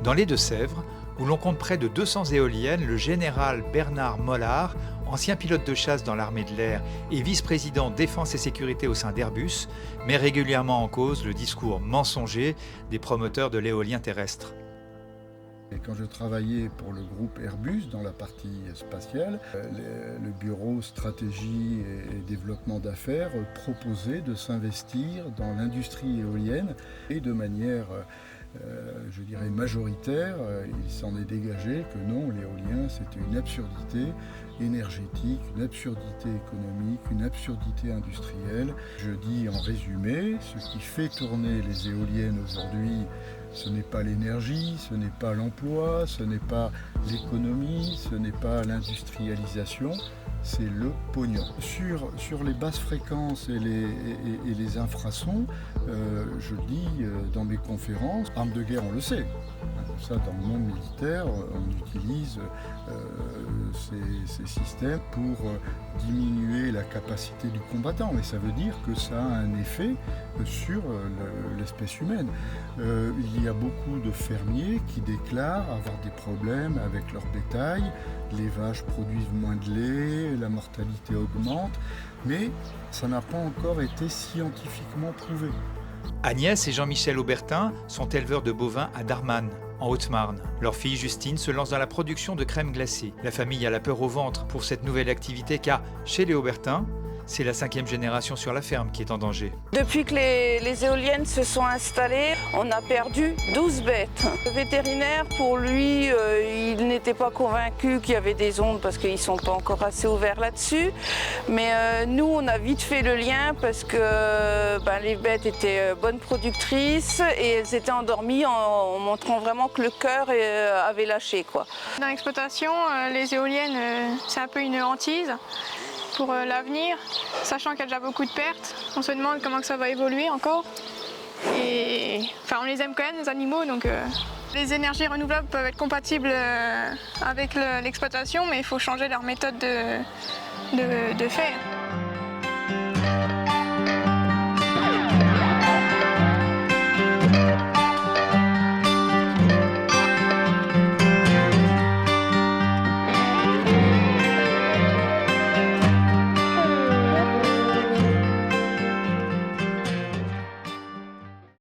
Dans les Deux-Sèvres, où l'on compte près de 200 éoliennes, le général Bernard Mollard, ancien pilote de chasse dans l'armée de l'air et vice-président défense et sécurité au sein d'Airbus, met régulièrement en cause le discours mensonger des promoteurs de l'éolien terrestre. Et quand je travaillais pour le groupe Airbus dans la partie spatiale, le bureau stratégie et développement d'affaires proposait de s'investir dans l'industrie éolienne et de manière, je dirais, majoritaire. Il s'en est dégagé que non, l'éolien c'était une absurdité énergétique, une absurdité économique, une absurdité industrielle. Je dis en résumé, ce qui fait tourner les éoliennes aujourd'hui, ce n'est pas l'énergie, ce n'est pas l'emploi, ce n'est pas l'économie, ce n'est pas l'industrialisation, c'est le pognon. Sur les basses fréquences et les infrasons, je dis dans mes conférences, armes de guerre on le sait. Ça, dans le monde militaire, on utilise ces systèmes pour diminuer la capacité du combattant. Mais ça veut dire que ça a un effet sur l'espèce humaine. Il y a beaucoup de fermiers qui déclarent avoir des problèmes avec leur bétail. Les vaches produisent moins de lait, la mortalité augmente. Mais ça n'a pas encore été scientifiquement prouvé. Agnès et Jean-Michel Aubertin sont éleveurs de bovins à Darmanne, en Haute-Marne. Leur fille Justine se lance dans la production de crème glacée. La famille a la peur au ventre pour cette nouvelle activité car, chez les Aubertin, c'est la 5e génération sur la ferme qui est en danger. Depuis que les éoliennes se sont installées, on a perdu 12 bêtes. Le vétérinaire, pour lui, il n'était pas convaincu qu'il y avait des ondes parce qu'ils ne sont pas encore assez ouverts là-dessus. Mais nous, on a vite fait le lien parce que les bêtes étaient bonnes productrices et elles étaient endormies en montrant vraiment que le cœur avait lâché, quoi. Dans l'exploitation, les éoliennes, c'est un peu une hantise pour l'avenir, sachant qu'il y a déjà beaucoup de pertes. On se demande comment que ça va évoluer encore. Et on les aime quand même, les animaux, donc les énergies renouvelables peuvent être compatibles avec l'exploitation, mais il faut changer leur méthode de faire.